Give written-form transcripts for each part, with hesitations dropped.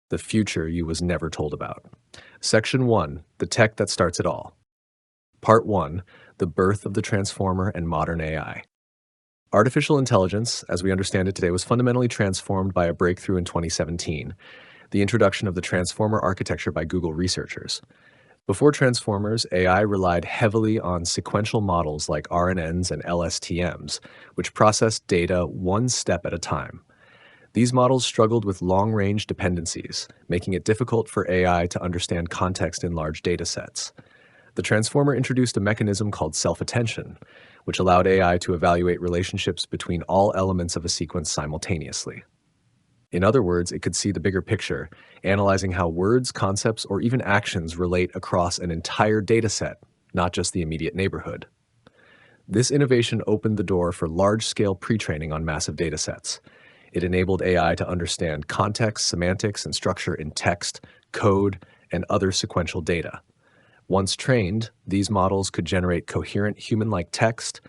the future you was never told about. Section 1, the tech that starts it all. Part 1, the birth of the transformer and modern AI. Artificial intelligence, as we understand it today, was fundamentally transformed by a breakthrough in 2017, the introduction of the transformer architecture by Google researchers. Before transformers, AI relied heavily on sequential models like RNNs and LSTMs, which processed data one step at a time. These models struggled with long-range dependencies, making it difficult for AI to understand context in large datasets. The transformer introduced a mechanism called self-attention, which allowed AI to evaluate relationships between all elements of a sequence simultaneously. In other words, it could see the bigger picture, analyzing how words, concepts, or even actions relate across an entire dataset, not just the immediate neighborhood. This innovation opened the door for large-scale pre-training on massive datasets. It enabled AI to understand context, semantics, and structure in text, code, and other sequential data. Once trained, these models could generate coherent human-like text,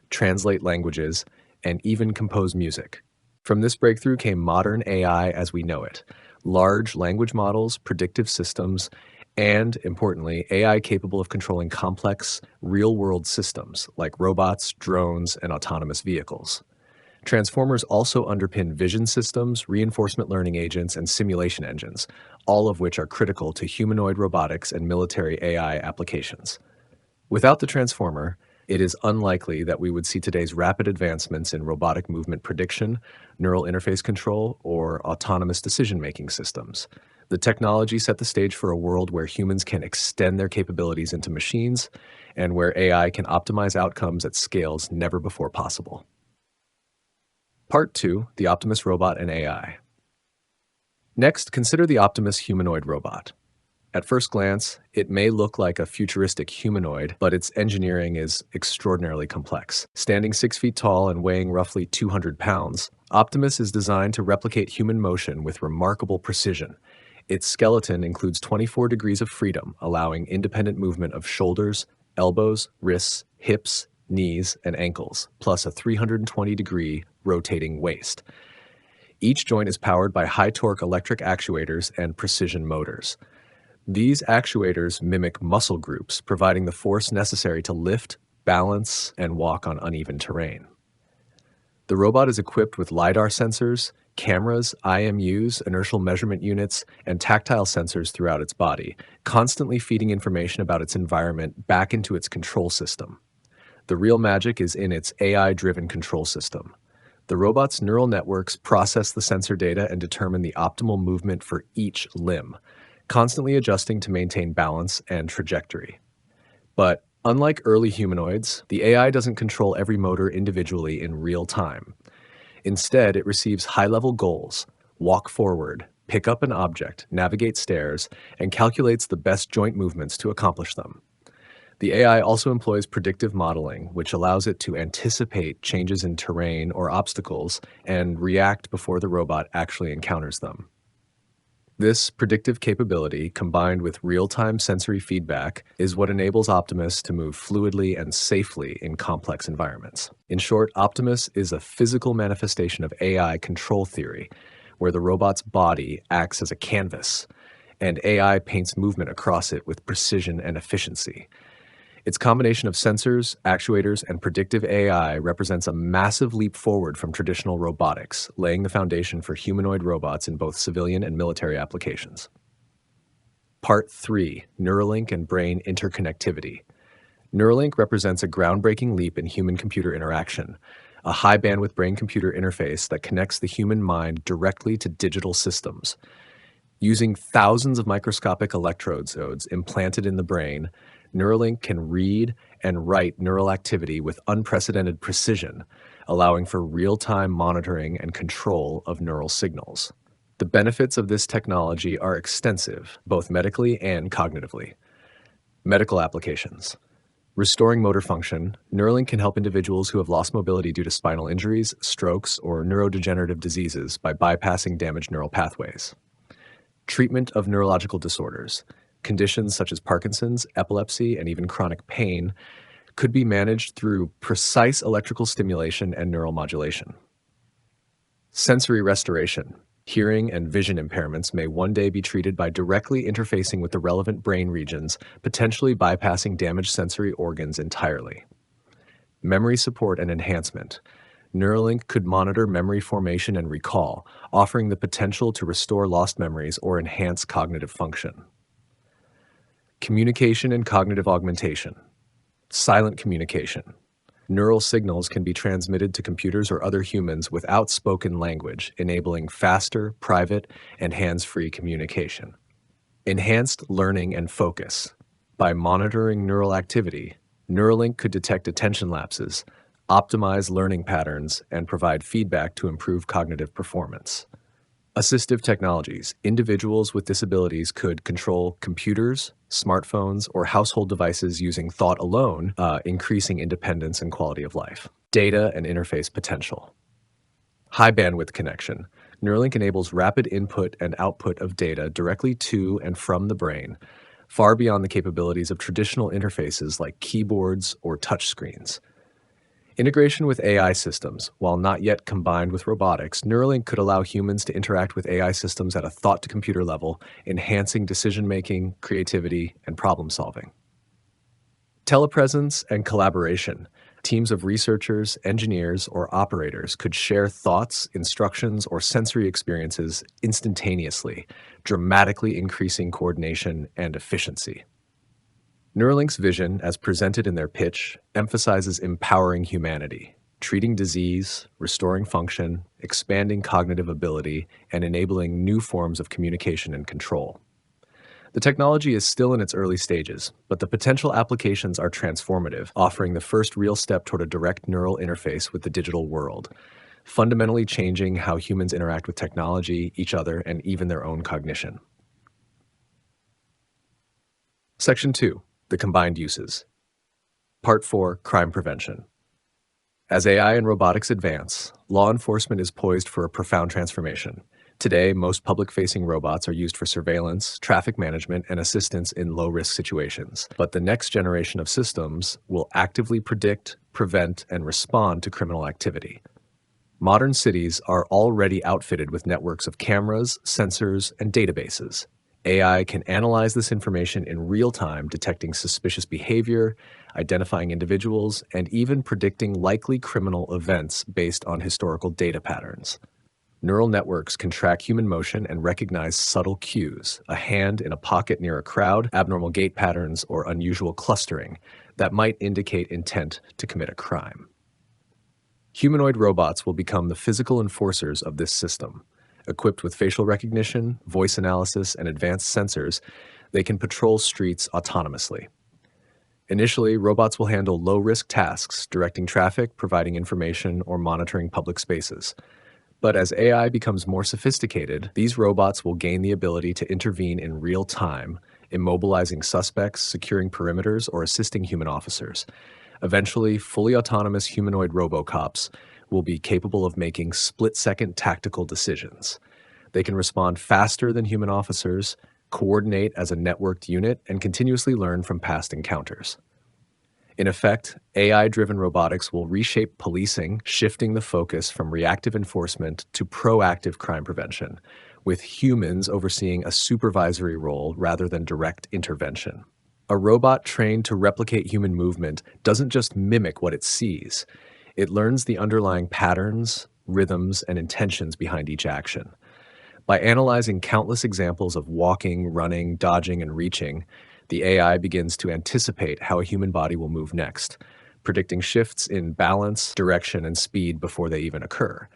translate languages, and even compose music. From this breakthrough came modern AI as we know it: large language models, predictive systems, and, importantly, AI capable of controlling complex, real-world systems like robots, drones, and autonomous vehicles. Transformers also underpin vision systems, reinforcement learning agents, and simulation engines, all of which are critical to humanoid robotics and military AI applications. Without the transformer, it is unlikely that we would see today's rapid advancements in robotic movement prediction, neural interface control, or autonomous decision-making systems. The technology set the stage for a world where humans can extend their capabilities into machines, and where AI can optimize outcomes at scales never before possible. Part 2, the Optimus robot and AI. Next, consider the Optimus humanoid robot. At first glance, it may look like a futuristic humanoid, but its engineering is extraordinarily complex. Standing 6 feet tall and weighing roughly 200 pounds, Optimus is designed to replicate human motion with remarkable precision. Its skeleton includes 24 degrees of freedom, allowing independent movement of shoulders, elbows, wrists, hips, knees, and ankles, plus a 320-degree rotating waist. Each joint is powered by high-torque electric actuators and precision motors. These actuators mimic muscle groups, providing the force necessary to lift, balance, and walk on uneven terrain. The robot is equipped with LiDAR sensors, cameras, IMUs, inertial measurement units, and tactile sensors throughout its body, constantly feeding information about its environment back into its control system. The real magic is in its AI-driven control system. The robot's neural networks process the sensor data and determine the optimal movement for each limb, constantly adjusting to maintain balance and trajectory. But unlike early humanoids, the AI doesn't control every motor individually in real time. Instead, it receives high-level goals: walk forward, pick up an object, navigate stairs, and calculates the best joint movements to accomplish them. The AI also employs predictive modeling, which allows it to anticipate changes in terrain or obstacles and react before the robot actually encounters them. This predictive capability, combined with real-time sensory feedback, is what enables Optimus to move fluidly and safely in complex environments. In short, Optimus is a physical manifestation of AI control theory, where the robot's body acts as a canvas, and AI paints movement across it with precision and efficiency. Its combination of sensors, actuators, and predictive AI represents a massive leap forward from traditional robotics, laying the foundation for humanoid robots in both civilian and military applications. Part 3, Neuralink and Brain Interconnectivity. Neuralink represents a groundbreaking leap in human-computer interaction, a high-bandwidth brain-computer interface that connects the human mind directly to digital systems. Using thousands of microscopic electrodes implanted in the brain, Neuralink can read and write neural activity with unprecedented precision, allowing for real-time monitoring and control of neural signals. The benefits of this technology are extensive, both medically and cognitively. Medical applications. Restoring motor function, Neuralink can help individuals who have lost mobility due to spinal injuries, strokes, or neurodegenerative diseases by bypassing damaged neural pathways. Treatment of neurological disorders. Conditions such as Parkinson's, epilepsy, and even chronic pain could be managed through precise electrical stimulation and neural modulation. Sensory restoration. Hearing and vision impairments may one day be treated by directly interfacing with the relevant brain regions, potentially bypassing damaged sensory organs entirely. Memory support and enhancement. Neuralink could monitor memory formation and recall, offering the potential to restore lost memories or enhance cognitive function. Communication and cognitive augmentation. Silent communication. Neural signals can be transmitted to computers or other humans without spoken language, enabling faster, private, and hands-free communication. Enhanced learning and focus. By monitoring neural activity, Neuralink could detect attention lapses, optimize learning patterns, and provide feedback to improve cognitive performance. Assistive technologies. Individuals with disabilities could control computers, smartphones, or household devices using thought alone, increasing independence and quality of life. Data and interface potential. High bandwidth connection. Neuralink enables rapid input and output of data directly to and from the brain, far beyond the capabilities of traditional interfaces like keyboards or touchscreens. Integration with AI systems. While not yet combined with robotics, Neuralink could allow humans to interact with AI systems at a thought-to-computer level, enhancing decision-making, creativity, and problem-solving. Telepresence and collaboration. Teams of researchers, engineers, or operators could share thoughts, instructions, or sensory experiences instantaneously, dramatically increasing coordination and efficiency. Neuralink's vision, as presented in their pitch, emphasizes empowering humanity, treating disease, restoring function, expanding cognitive ability, and enabling new forms of communication and control. The technology is still in its early stages, but the potential applications are transformative, offering the first real step toward a direct neural interface with the digital world, fundamentally changing how humans interact with technology, each other, and even their own cognition. Section 2. The combined uses. Part 4. Crime prevention. As AI and robotics advance, law enforcement is poised for a profound transformation. Today, most public-facing robots are used for surveillance, traffic management, and assistance in low-risk situations. But the next generation of systems will actively predict, prevent, and respond to criminal activity. Modern cities are already outfitted with networks of cameras, sensors, and databases. AI can analyze this information in real time, detecting suspicious behavior, identifying individuals, and even predicting likely criminal events based on historical data patterns. Neural networks can track human motion and recognize subtle cues, a hand in a pocket near a crowd, abnormal gait patterns, or unusual clustering that might indicate intent to commit a crime. Humanoid robots will become the physical enforcers of this system. Equipped with facial recognition, voice analysis, and advanced sensors, they can patrol streets autonomously. Initially, robots will handle low-risk tasks, directing traffic, providing information, or monitoring public spaces. But as AI becomes more sophisticated, these robots will gain the ability to intervene in real time, immobilizing suspects, securing perimeters, or assisting human officers. Eventually, fully autonomous humanoid robocops will be capable of making split-second tactical decisions. They can respond faster than human officers, coordinate as a networked unit, and continuously learn from past encounters. In effect, AI-driven robotics will reshape policing, shifting the focus from reactive enforcement to proactive crime prevention, with humans overseeing a supervisory role rather than direct intervention. A robot trained to replicate human movement doesn't just mimic what it sees. It learns the underlying patterns, rhythms, and intentions behind each action. By analyzing countless examples of walking, running, dodging, and reaching, the AI begins to anticipate how a human body will move next, predicting shifts in balance, direction, and speed before they even occur.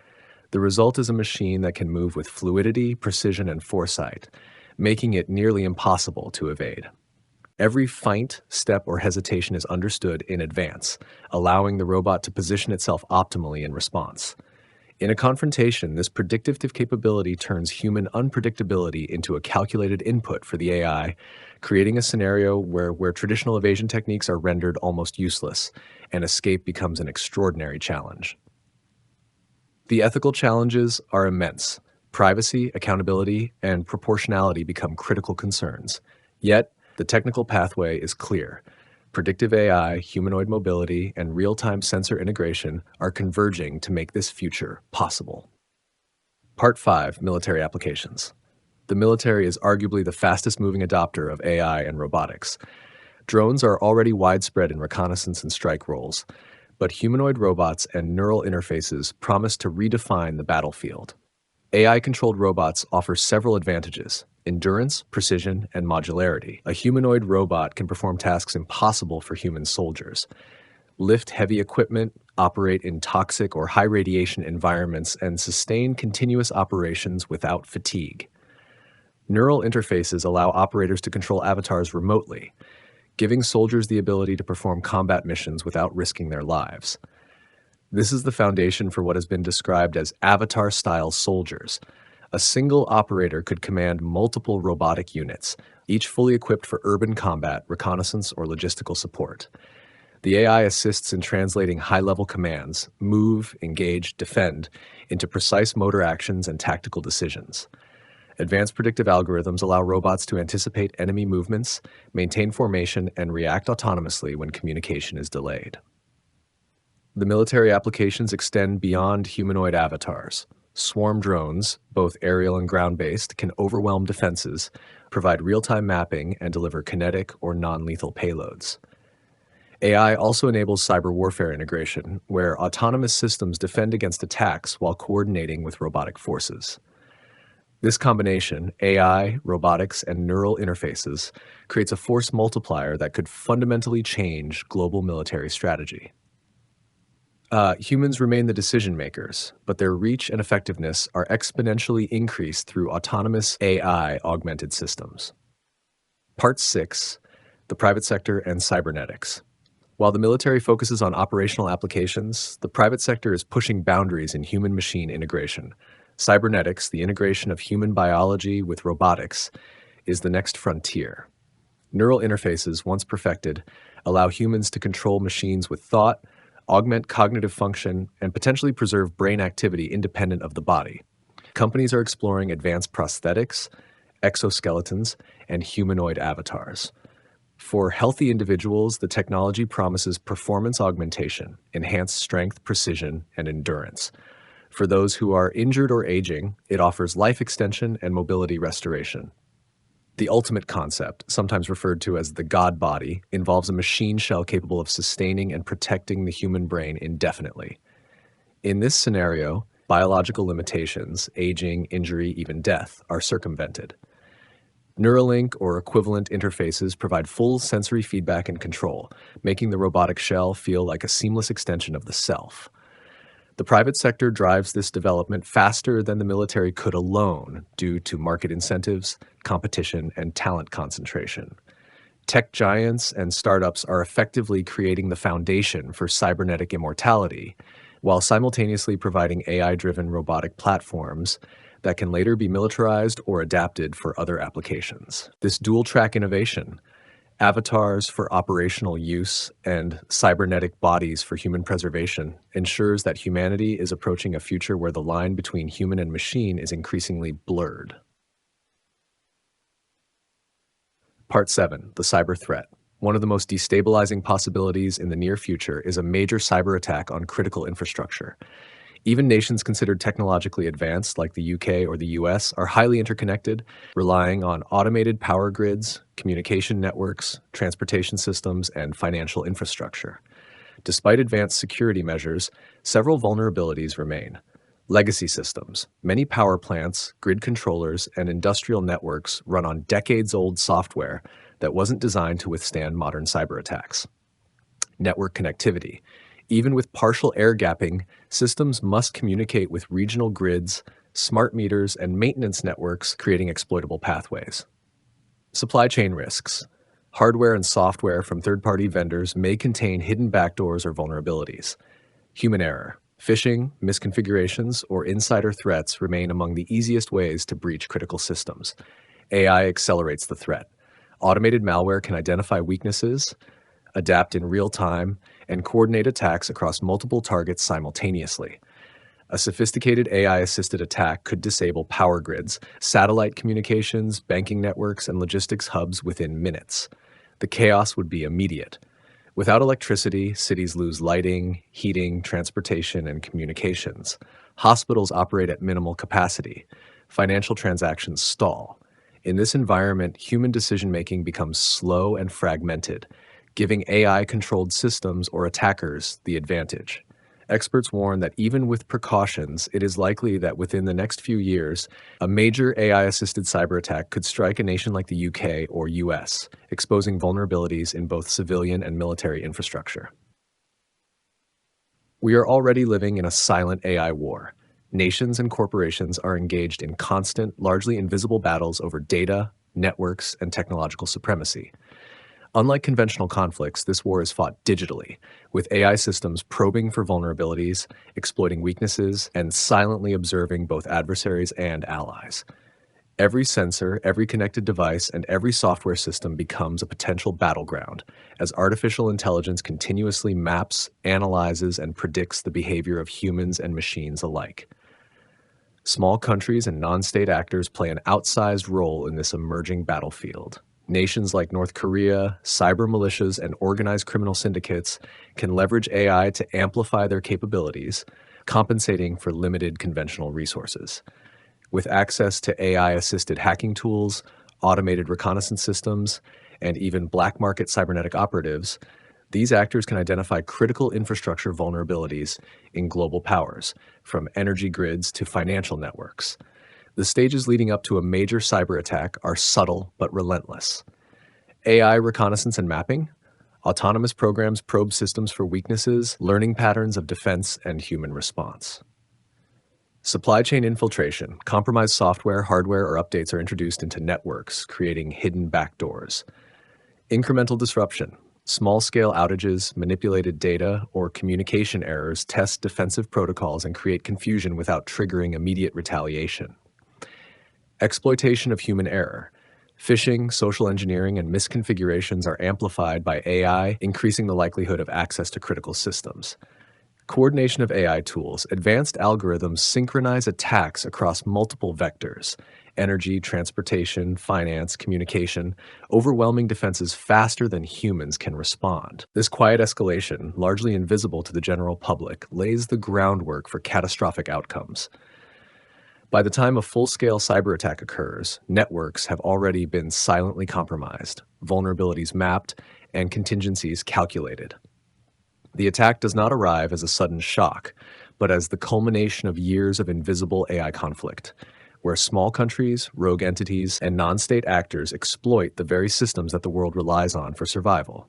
The result is a machine that can move with fluidity, precision, and foresight, making it nearly impossible to evade. Every feint, step, or hesitation is understood in advance, allowing the robot to position itself optimally in response. In a confrontation, this predictive capability turns human unpredictability into a calculated input for the AI, creating a scenario where traditional evasion techniques are rendered almost useless, and escape becomes an extraordinary challenge. The ethical challenges are immense. Privacy, accountability, and proportionality become critical concerns. Yet, the technical pathway is clear. Predictive AI, humanoid mobility, and real-time sensor integration are converging to make this future possible. Part 5, Military Applications. The military is arguably the fastest moving adopter of AI and robotics. Drones are already widespread in reconnaissance and strike roles, but humanoid robots and neural interfaces promise to redefine the battlefield. AI-controlled robots offer several advantages: endurance, precision, and modularity. A humanoid robot can perform tasks impossible for human soldiers, lift heavy equipment, operate in toxic or high-radiation environments, and sustain continuous operations without fatigue. Neural interfaces allow operators to control avatars remotely, giving soldiers the ability to perform combat missions without risking their lives. This is the foundation for what has been described as avatar-style soldiers. A single operator could command multiple robotic units, each fully equipped for urban combat, reconnaissance, or logistical support. The AI assists in translating high-level commands, move, engage, defend, into precise motor actions and tactical decisions. Advanced predictive algorithms allow robots to anticipate enemy movements, maintain formation, and react autonomously when communication is delayed. The military applications extend beyond humanoid avatars. Swarm drones, both aerial and ground-based, can overwhelm defenses, provide real-time mapping, and deliver kinetic or non-lethal payloads. AI also enables cyber warfare integration, where autonomous systems defend against attacks while coordinating with robotic forces. This combination, AI, robotics, and neural interfaces, creates a force multiplier that could fundamentally change global military strategy. Humans remain the decision makers, but their reach and effectiveness are exponentially increased through autonomous AI-augmented systems. Part 6, the private sector and cybernetics. While the military focuses on operational applications, the private sector is pushing boundaries in human-machine integration. Cybernetics, the integration of human biology with robotics, is the next frontier. Neural interfaces, once perfected, allow humans to control machines with thought, augment cognitive function, and potentially preserve brain activity independent of the body. Companies are exploring advanced prosthetics, exoskeletons, and humanoid avatars. For healthy individuals, the technology promises performance augmentation, enhanced strength, precision, and endurance. For those who are injured or aging, it offers life extension and mobility restoration. The ultimate concept, sometimes referred to as the God body, involves a machine shell capable of sustaining and protecting the human brain indefinitely. In this scenario, biological limitations, aging, injury, even death, are circumvented. Neuralink or equivalent interfaces provide full sensory feedback and control, making the robotic shell feel like a seamless extension of the self. The private sector drives this development faster than the military could alone due to market incentives, competition, and talent concentration. Tech giants and startups are effectively creating the foundation for cybernetic immortality, while simultaneously providing AI-driven robotic platforms that can later be militarized or adapted for other applications. This dual-track innovation, avatars for operational use and cybernetic bodies for human preservation, ensures that humanity is approaching a future where the line between human and machine is increasingly blurred. Part 7, the cyber threat. One of the most destabilizing possibilities in the near future is a major cyber attack on critical infrastructure. Even nations considered technologically advanced, like the UK or the US, are highly interconnected, relying on automated power grids, communication networks, transportation systems, and financial infrastructure. Despite advanced security measures, several vulnerabilities remain. Legacy systems. Many power plants, grid controllers, and industrial networks run on decades-old software that wasn't designed to withstand modern cyber attacks. Network connectivity. Even with partial air gapping, systems must communicate with regional grids, smart meters, and maintenance networks, creating exploitable pathways. Supply chain risks. Hardware and software from third-party vendors may contain hidden backdoors or vulnerabilities. Human error. Phishing, misconfigurations, or insider threats remain among the easiest ways to breach critical systems. AI accelerates the threat. Automated malware can identify weaknesses, adapt in real time, and coordinate attacks across multiple targets simultaneously. A sophisticated AI-assisted attack could disable power grids, satellite communications, banking networks, and logistics hubs within minutes. The chaos would be immediate. Without electricity, cities lose lighting, heating, transportation, and communications. Hospitals operate at minimal capacity. Financial transactions stall. In this environment, human decision making becomes slow and fragmented, giving AI controlled systems or attackers the advantage. Experts warn that even with precautions, it is likely that within the next few years, a major AI assisted cyber attack could strike a nation like the UK or US, exposing vulnerabilities in both civilian and military infrastructure. We are already living in a silent AI war. Nations and corporations are engaged in constant, largely invisible battles over data, networks, and technological supremacy. Unlike conventional conflicts, this war is fought digitally, with AI systems probing for vulnerabilities, exploiting weaknesses, and silently observing both adversaries and allies. Every sensor, every connected device, and every software system becomes a potential battleground as artificial intelligence continuously maps, analyzes, and predicts the behavior of humans and machines alike. Small countries and non-state actors play an outsized role in this emerging battlefield. Nations like North Korea, cyber militias, and organized criminal syndicates can leverage AI to amplify their capabilities, compensating for limited conventional resources. With access to AI-assisted hacking tools, automated reconnaissance systems, and even black market cybernetic operatives, these actors can identify critical infrastructure vulnerabilities in global powers, from energy grids to financial networks. The stages leading up to a major cyber attack are subtle but relentless. AI reconnaissance and mapping. Autonomous programs probe systems for weaknesses, learning patterns of defense and human response. Supply chain infiltration. Compromised software, hardware, or updates are introduced into networks, creating hidden backdoors. Incremental disruption. Small-scale outages, manipulated data, or communication errors test defensive protocols and create confusion without triggering immediate retaliation. Exploitation of human error. Phishing, social engineering, and misconfigurations are amplified by AI, increasing the likelihood of access to critical systems. Coordination of AI tools. Advanced algorithms synchronize attacks across multiple vectors: energy, transportation, finance, communication, overwhelming defenses faster than humans can respond. This quiet escalation, largely invisible to the general public, lays the groundwork for catastrophic outcomes. By the time a full-scale cyber attack occurs, networks have already been silently compromised, vulnerabilities mapped, and contingencies calculated. The attack does not arrive as a sudden shock, but as the culmination of years of invisible AI conflict, where small countries, rogue entities, and non-state actors exploit the very systems that the world relies on for survival.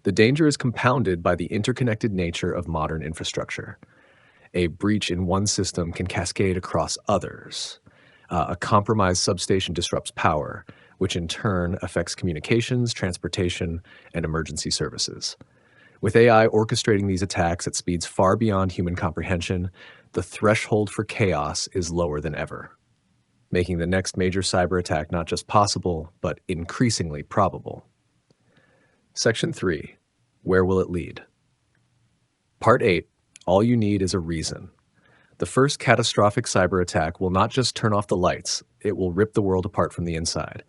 The danger is compounded by the interconnected nature of modern infrastructure. A breach in one system can cascade across others. A compromised substation disrupts power, which in turn affects communications, transportation, and emergency services. With AI orchestrating these attacks at speeds far beyond human comprehension, the threshold for chaos is lower than ever, making the next major cyber attack not just possible, but increasingly probable. Section 3. Where will it lead? Part 8. All you need is a reason. The first catastrophic cyber attack will not just turn off the lights, it will rip the world apart from the inside.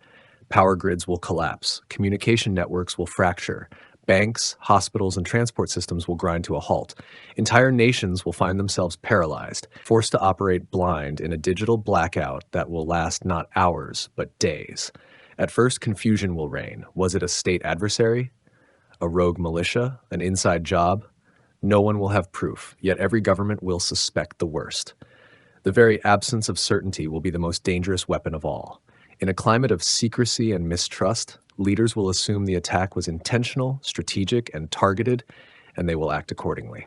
Power grids will collapse, communication networks will fracture, banks, hospitals, and transport systems will grind to a halt. Entire nations will find themselves paralyzed, forced to operate blind in a digital blackout that will last not hours, but days. At first, confusion will reign. Was it a state adversary? A rogue militia? An inside job? No one will have proof, yet every government will suspect the worst. The very absence of certainty will be the most dangerous weapon of all. In a climate of secrecy and mistrust, leaders will assume the attack was intentional, strategic, and targeted, and they will act accordingly.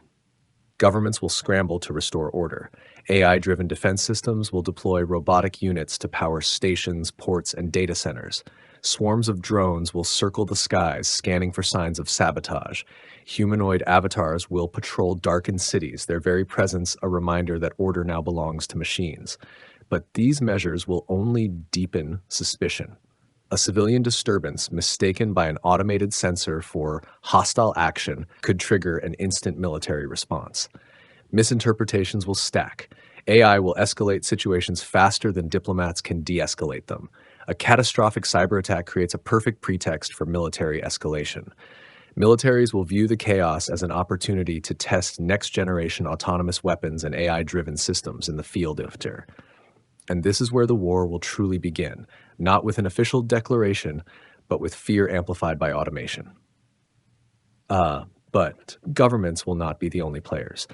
Governments will scramble to restore order. AI-driven defense systems will deploy robotic units to power stations, ports, and data centers. Swarms of drones will circle the skies, scanning for signs of sabotage. Humanoid avatars will patrol darkened cities, their very presence a reminder that order now belongs to machines. But these measures will only deepen suspicion. A civilian disturbance mistaken by an automated sensor for hostile action could trigger an instant military response. Misinterpretations will stack. AI will escalate situations faster than diplomats can de-escalate them. A catastrophic cyber attack creates a perfect pretext for military escalation. Militaries will view the chaos as an opportunity to test next-generation autonomous weapons and AI-driven systems in the field after. And this is where the war will truly begin, not with an official declaration, but with fear amplified by automation. But governments will not be the only players.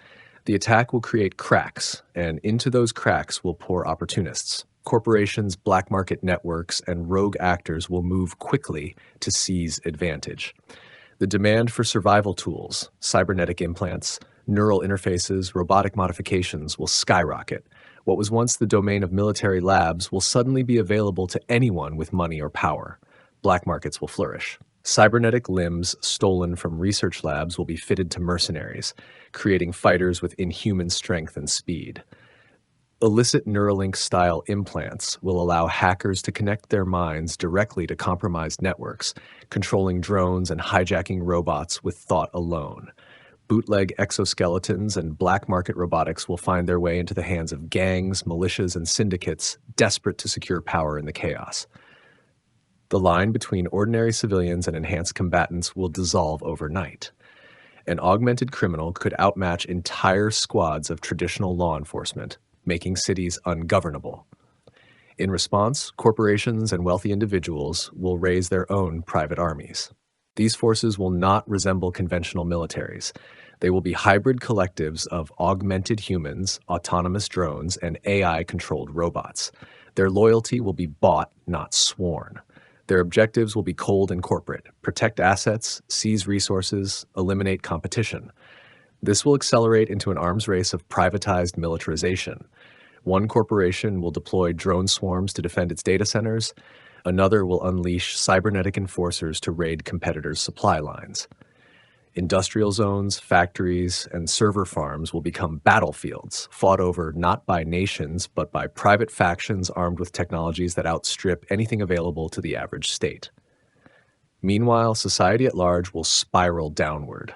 The attack will create cracks, and into those cracks will pour opportunists. Corporations, black market networks, and rogue actors will move quickly to seize advantage. The demand for survival tools, cybernetic implants, neural interfaces, robotic modifications will skyrocket. What was once the domain of military labs will suddenly be available to anyone with money or power. Black markets will flourish. Cybernetic limbs stolen from research labs will be fitted to mercenaries, creating fighters with inhuman strength and speed. Illicit Neuralink-style implants will allow hackers to connect their minds directly to compromised networks, controlling drones and hijacking robots with thought alone. Bootleg exoskeletons and black market robotics will find their way into the hands of gangs, militias, and syndicates desperate to secure power in the chaos. The line between ordinary civilians and enhanced combatants will dissolve overnight. An augmented criminal could outmatch entire squads of traditional law enforcement, making cities ungovernable. In response, corporations and wealthy individuals will raise their own private armies. These forces will not resemble conventional militaries. They will be hybrid collectives of augmented humans, autonomous drones, and AI-controlled robots. Their loyalty will be bought, not sworn. Their objectives will be cold and corporate: protect assets, seize resources, eliminate competition. This will accelerate into an arms race of privatized militarization. One corporation will deploy drone swarms to defend its data centers. Another will unleash cybernetic enforcers to raid competitors' supply lines. Industrial zones, factories, and server farms will become battlefields, fought over not by nations, but by private factions armed with technologies that outstrip anything available to the average state. Meanwhile, society at large will spiral downward.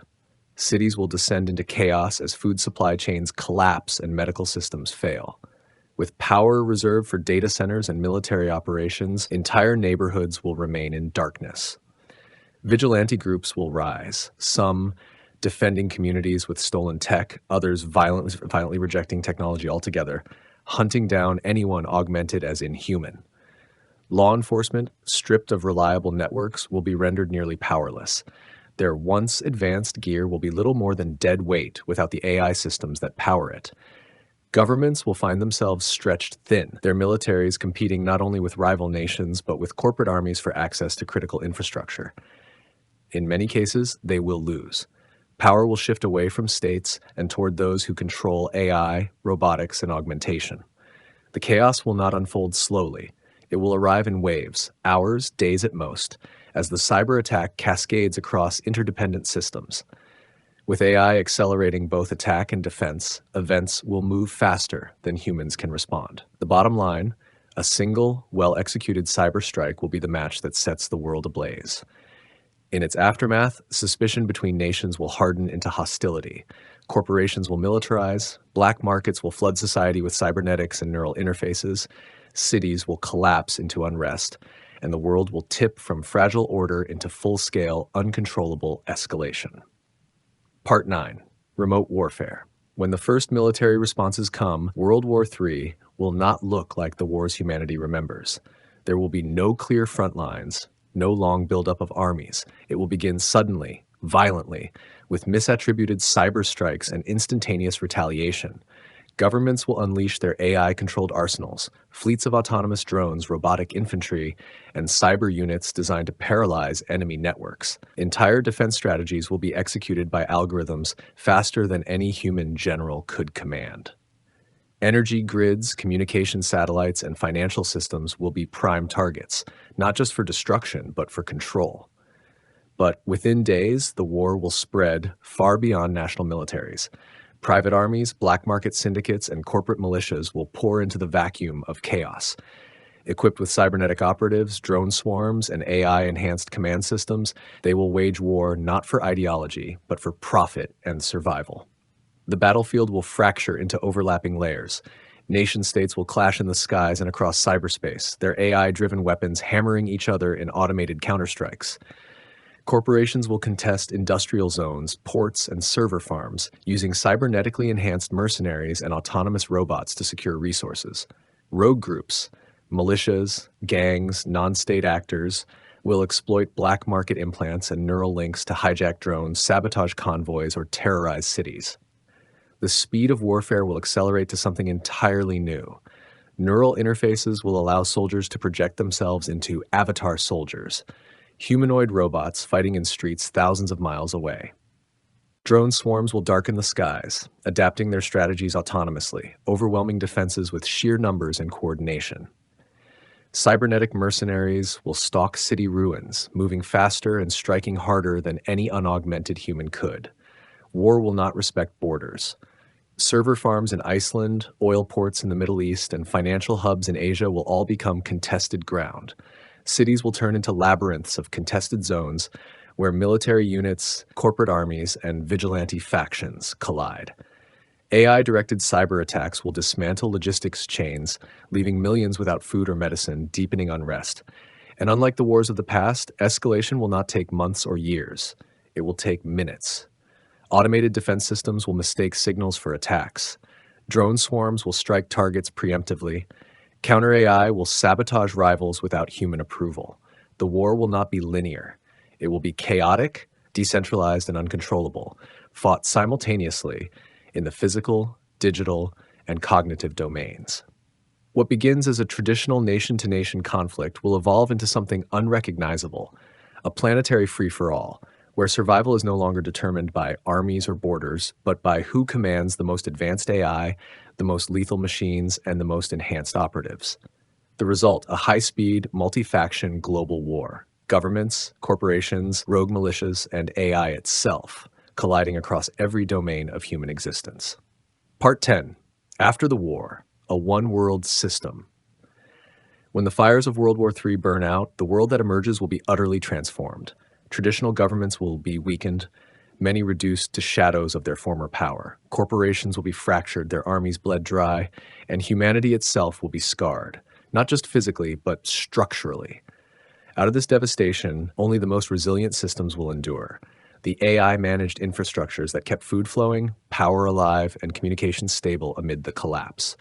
Cities will descend into chaos as food supply chains collapse and medical systems fail. With power reserved for data centers and military operations, entire neighborhoods will remain in darkness. Vigilante groups will rise, some defending communities with stolen tech, others violently rejecting technology altogether, hunting down anyone augmented as inhuman. Law enforcement, stripped of reliable networks, will be rendered nearly powerless. Their once advanced gear will be little more than dead weight without the AI systems that power it. Governments will find themselves stretched thin, their militaries competing not only with rival nations, but with corporate armies for access to critical infrastructure. In many cases, they will lose. Power will shift away from states and toward those who control AI, robotics, and augmentation. The chaos will not unfold slowly. It will arrive in waves, hours, days at most, as the cyber attack cascades across interdependent systems. With AI accelerating both attack and defense, events will move faster than humans can respond. The bottom line, a single, well-executed cyber strike will be the match that sets the world ablaze. In its aftermath, suspicion between nations will harden into hostility. Corporations will militarize, black markets will flood society with cybernetics and neural interfaces, cities will collapse into unrest, and the world will tip from fragile order into full-scale, uncontrollable escalation. Part 9. Remote Warfare. When the first military responses come, World War III will not look like the wars humanity remembers. There will be no clear front lines, no long buildup of armies. It will begin suddenly, violently, with misattributed cyber strikes and instantaneous retaliation. Governments will unleash their AI-controlled arsenals, fleets of autonomous drones, robotic infantry, and cyber units designed to paralyze enemy networks. Entire defense strategies will be executed by algorithms faster than any human general could command. Energy grids, communication satellites, and financial systems will be prime targets, not just for destruction, but for control. But within days, the war will spread far beyond national militaries. Private armies, black market syndicates, and corporate militias will pour into the vacuum of chaos. Equipped with cybernetic operatives, drone swarms, and AI-enhanced command systems, they will wage war not for ideology, but for profit and survival. The battlefield will fracture into overlapping layers. Nation-states will clash in the skies and across cyberspace, their AI-driven weapons hammering each other in automated counterstrikes. Corporations will contest industrial zones, ports, and server farms using cybernetically enhanced mercenaries and autonomous robots to secure resources. Rogue groups, militias, gangs, non-state actors will exploit black market implants and neural links to hijack drones, sabotage convoys, or terrorize cities. The speed of warfare will accelerate to something entirely new. Neural interfaces will allow soldiers to project themselves into avatar soldiers, humanoid robots fighting in streets thousands of miles away. Drone swarms will darken the skies, adapting their strategies autonomously, overwhelming defenses with sheer numbers and coordination. Cybernetic mercenaries will stalk city ruins, moving faster and striking harder than any unaugmented human could. War will not respect borders. Server farms in Iceland, oil ports in the Middle East, and financial hubs in Asia will all become contested ground. Cities will turn into labyrinths of contested zones where military units, corporate armies, and vigilante factions collide. AI-directed cyber attacks will dismantle logistics chains, leaving millions without food or medicine, deepening unrest. And unlike the wars of the past, escalation will not take months or years. It will take minutes. Automated defense systems will mistake signals for attacks. Drone swarms will strike targets preemptively. Counter AI will sabotage rivals without human approval. The war will not be linear. It will be chaotic, decentralized, and uncontrollable, fought simultaneously in the physical, digital, and cognitive domains. What begins as a traditional nation-to-nation conflict will evolve into something unrecognizable, a planetary free-for-all, where survival is no longer determined by armies or borders, but by who commands the most advanced AI, the most lethal machines, and the most enhanced operatives. The result, a high-speed, multi-faction global war. Governments, corporations, rogue militias, and AI itself colliding across every domain of human existence. Part 10. After the war, a one-world system. When the fires of World War III burn out, the world that emerges will be utterly transformed. Traditional governments will be weakened, many reduced to shadows of their former power. Corporations will be fractured, their armies bled dry, and humanity itself will be scarred, not just physically, but structurally. Out of this devastation, only the most resilient systems will endure. The AI-managed infrastructures that kept food flowing, power alive, and communication stable amid the collapse.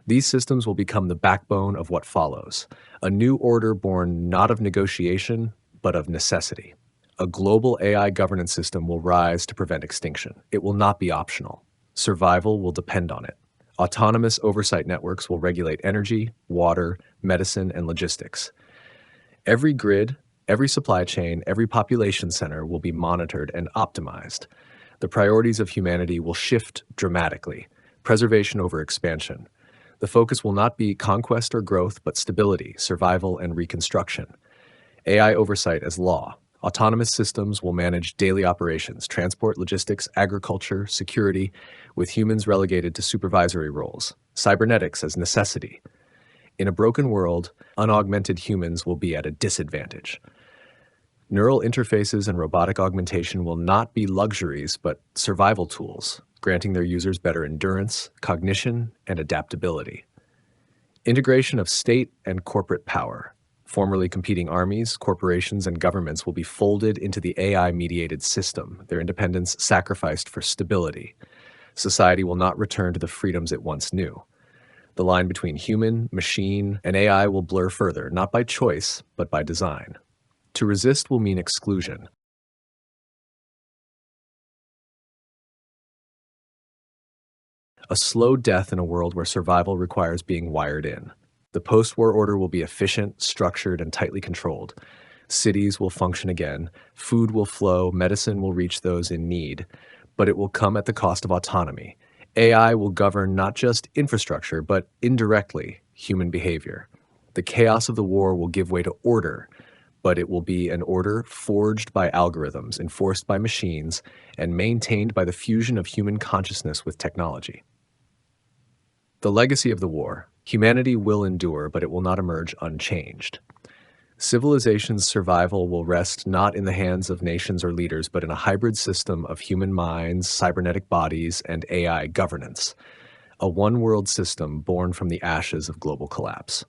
These systems will become the backbone of what follows, a new order born not of negotiation, but of necessity. A global AI governance system will rise to prevent extinction. It will not be optional. Survival will depend on it. Autonomous oversight networks will regulate energy, water, medicine, and logistics. Every grid, every supply chain, every population center will be monitored and optimized. The priorities of humanity will shift dramatically, preservation over expansion. The focus will not be conquest or growth, but stability, survival, and reconstruction. AI oversight as law. Autonomous systems will manage daily operations, transport, logistics, agriculture, security, with humans relegated to supervisory roles. Cybernetics as necessity. In a broken world, unaugmented humans will be at a disadvantage. Neural interfaces and robotic augmentation will not be luxuries, but survival tools, granting their users better endurance, cognition, and adaptability. Integration of state and corporate power. Formerly competing armies, corporations, and governments will be folded into the AI-mediated system, their independence sacrificed for stability. Society will not return to the freedoms it once knew. The line between human, machine, and AI will blur further, not by choice, but by design. To resist will mean exclusion. A slow death in a world where survival requires being wired in. The post-war order will be efficient, structured, and tightly controlled. Cities will function again, food will flow, medicine will reach those in need, but it will come at the cost of autonomy. AI will govern not just infrastructure, but indirectly human behavior. The chaos of the war will give way to order, but it will be an order forged by algorithms, enforced by machines, and maintained by the fusion of human consciousness with technology. The legacy of the war. Humanity will endure, but it will not emerge unchanged. Civilization's survival will rest not in the hands of nations or leaders, but in a hybrid system of human minds, cybernetic bodies, and AI governance. A one-world system born from the ashes of global collapse.